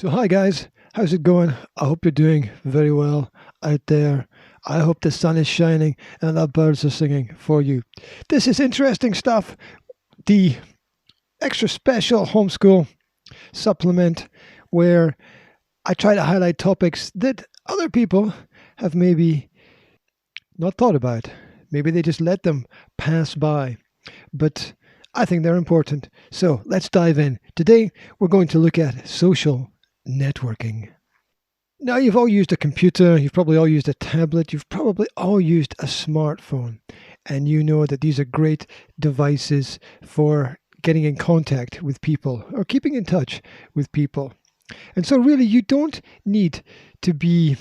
So hi guys, how's it going? I hope you're doing very well out there. I hope the sun is shining and the birds are singing for you. This is interesting stuff. The extra special homeschool supplement where I try to highlight topics that other people have maybe not thought about. Maybe they just let them pass by. But I think they're important. So let's dive in. Today we're going to look at social networking. Now, you've all used a computer, you've probably all used a tablet, you've probably all used a smartphone, and you know that these are great devices for getting in contact with people or keeping in touch with people. And so, really, you don't need to be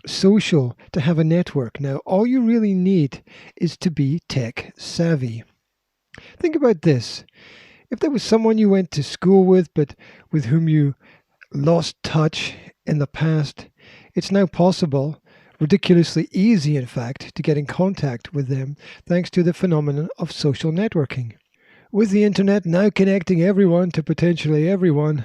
social to have a network. Now, all you really need is to be tech savvy. Think about this. If there was someone you went to school with, but with whom you lost touch in the past, it's now possible, ridiculously easy in fact, to get in contact with them thanks to the phenomenon of social networking. With the internet now connecting everyone to potentially everyone,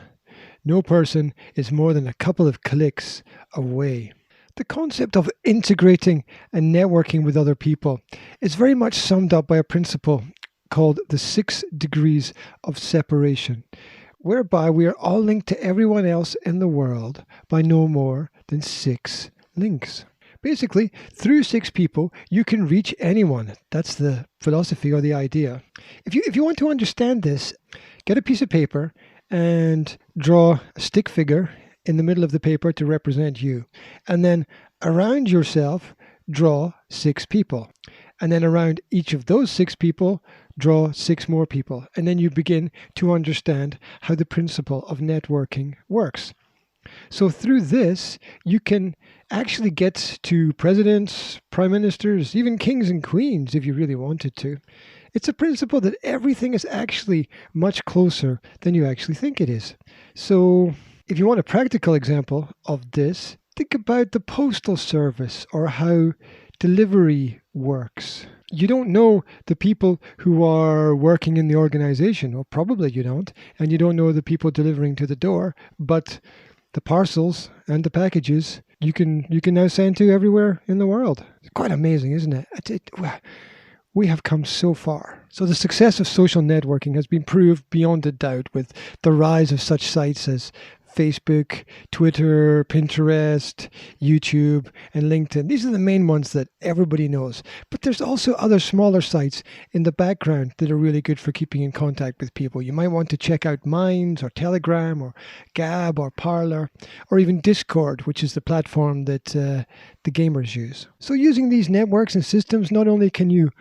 no person is more than a couple of clicks away. The concept of integrating and networking with other people is very much summed up by a principle called the 6 degrees of separation, whereby we are all linked to everyone else in the world by no more than 6 links. Basically, through 6 people, you can reach anyone. That's the philosophy or the idea. If you want to understand this, get a piece of paper and draw a stick figure in the middle of the paper to represent you. And then around yourself, draw 6 people. And then around each of those 6 people, draw 6 more people. And then you begin to understand how the principle of networking works. So through this, you can actually get to presidents, prime ministers, even kings and queens if you really wanted to. It's a principle that everything is actually much closer than you actually think it is. So if you want a practical example of this, think about the postal service or how delivery works. You don't know the people who are working in the organization, or probably you don't, and you don't know the people delivering to the door, but the parcels and the packages you can now send to everywhere in the world. It's quite amazing, isn't it? We have come so far. So the success of social networking has been proved beyond a doubt with the rise of such sites as Facebook, Twitter, Pinterest, YouTube, and LinkedIn. These are the main ones that everybody knows. But there's also other smaller sites in the background that are really good for keeping in contact with people. You might want to check out Minds or Telegram or Gab or Parler or even Discord, which is the platform that the gamers use. So using these networks and systems, not only can you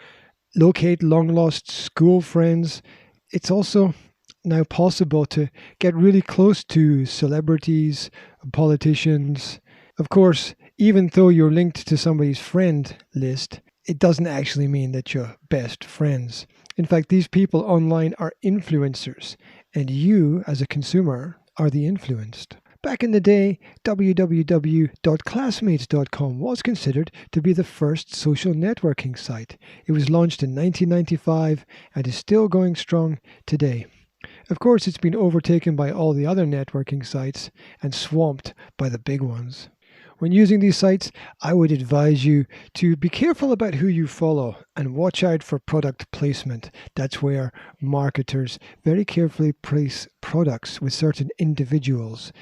locate long-lost school friends, it's also now possible to get really close to celebrities, politicians. Of course, even though you're linked to somebody's friend list, it doesn't actually mean that you're best friends. In fact, these people online are influencers, and you, as a consumer, are the influenced. Back in the day, www.classmates.com was considered to be the first social networking site. It was launched in 1995 and is still going strong today. Of course, it's been overtaken by all the other networking sites and swamped by the big ones. When using these sites, I would advise you to be careful about who you follow and watch out for product placement. That's where marketers very carefully place products with certain individuals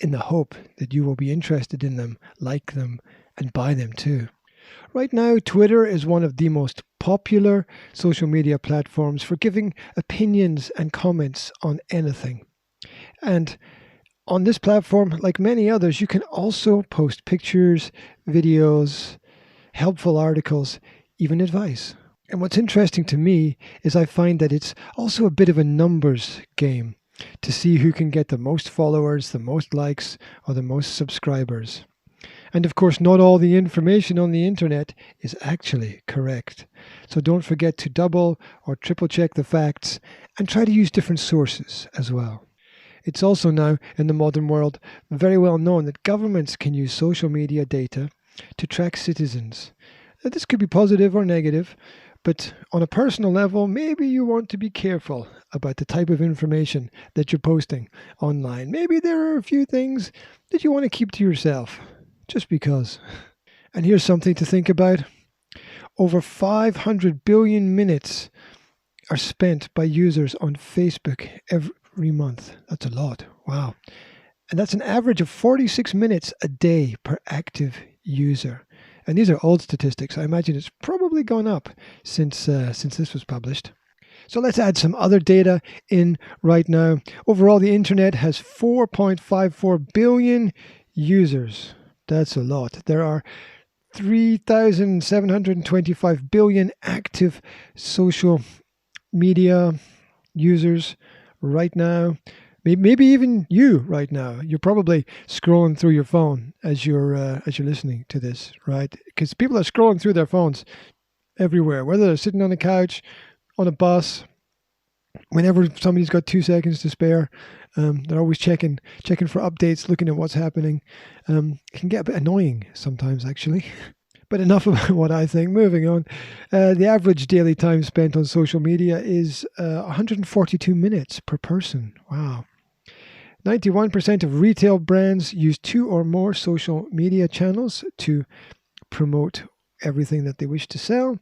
in the hope that you will be interested in them, like them, and buy them too. Right now, Twitter is one of the most popular social media platforms for giving opinions and comments on anything. And on this platform, like many others, you can also post pictures, videos, helpful articles, even advice. And what's interesting to me is I find that it's also a bit of a numbers game to see who can get the most followers, the most likes, or the most subscribers. And of course, not all the information on the internet is actually correct. So don't forget to double or triple check the facts and try to use different sources as well. It's also now, in the modern world, very well known that governments can use social media data to track citizens. Now, this could be positive or negative, But on a personal level, maybe you want to be careful about the type of information that you're posting online. Maybe there are a few things that you want to keep to yourself, just because. And here's something to think about. Over 500 billion minutes are spent by users on Facebook every month. That's a lot. Wow. And that's an average of 46 minutes a day per active user. And these are old statistics. I imagine it's probably gone up since this was published. So let's add some other data in right now. Overall, the internet has 4.54 billion users. That's a lot. There are 3,725 billion active social media users right now. Maybe even you right now. You're probably scrolling through your phone as you're listening to this, right? Because people are scrolling through their phones everywhere, whether they're sitting on a couch, on a bus, whenever somebody's got 2 seconds to spare. They're always checking for updates, looking at what's happening. It can get a bit annoying sometimes, actually. But enough about what I think. Moving on. The average daily time spent on social media is 142 minutes per person. Wow. 91% of retail brands use 2 or more social media channels to promote everything that they wish to sell.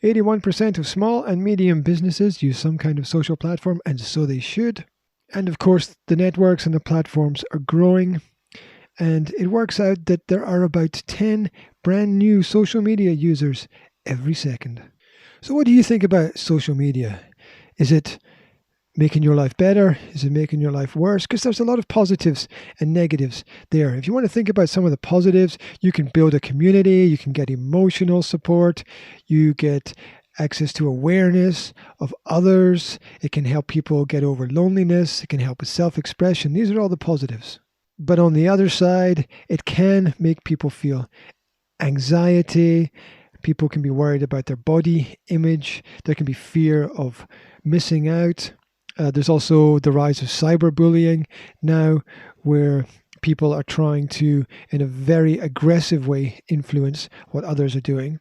81% of small and medium businesses use some kind of social platform, and so they should. And of course, the networks and the platforms are growing. And it works out that there are about 10 brand new social media users every second. So what do you think about social media? Is it making your life better? Is it making your life worse? Because there's a lot of positives and negatives there. If you want to think about some of the positives, you can build a community, you can get emotional support, you get access to awareness of others, it can help people get over loneliness, it can help with self-expression. These are all the positives. But on the other side, it can make people feel anxiety. People can be worried about their body image. There can be fear of missing out. There's also the rise of cyberbullying now, where people are trying to, in a very aggressive way, influence what others are doing.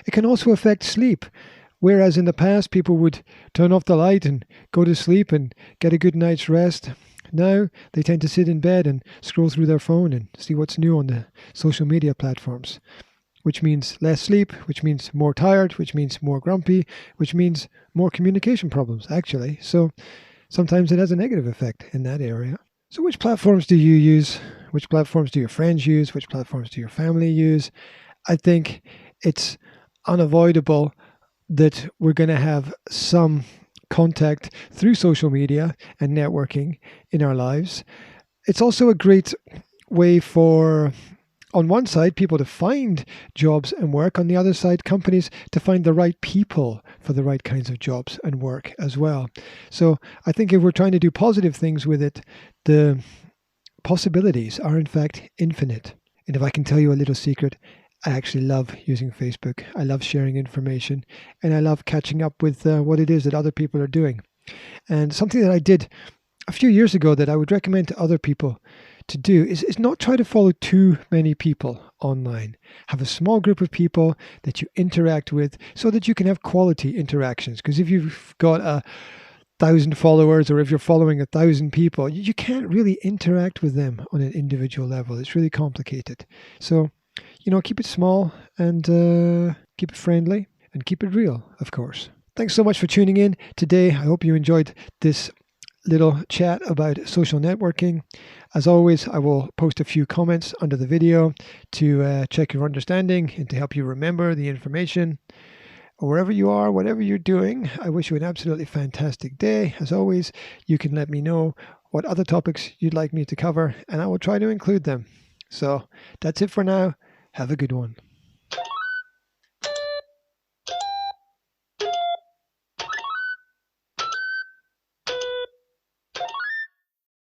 It can also affect sleep. Whereas in the past, people would turn off the light and go to sleep and get a good night's rest. Now they tend to sit in bed and scroll through their phone and see what's new on the social media platforms, which means less sleep, which means more tired, which means more grumpy, which means more communication problems, actually. So sometimes it has a negative effect in that area. So which platforms do you use? Which platforms do your friends use? Which platforms do your family use? I think it's unavoidable that we're going to have some contact through social media and networking in our lives. It's also a great way for, on one side, people to find jobs and work. On the other side, companies to find the right people for the right kinds of jobs and work as well. So I think if we're trying to do positive things with it, the possibilities are in fact infinite. And if I can tell you a little secret, I actually love using Facebook. I love sharing information, and I love catching up with what it is that other people are doing. And something that I did a few years ago that I would recommend to other people to do is not try to follow too many people online. Have a small group of people that you interact with so that you can have quality interactions. Because if you've got 1,000 followers, or if you're following 1,000 people, you can't really interact with them on an individual level. It's really complicated. So keep it small and keep it friendly and keep it real, of course. Thanks so much for tuning in today. I hope you enjoyed this little chat about social networking. As always, I will post a few comments under the video to check your understanding and to help you remember the information. Wherever you are, whatever you're doing, I wish you an absolutely fantastic day. As always, you can let me know what other topics you'd like me to cover, and I will try to include them. So that's it for now. Have a good one.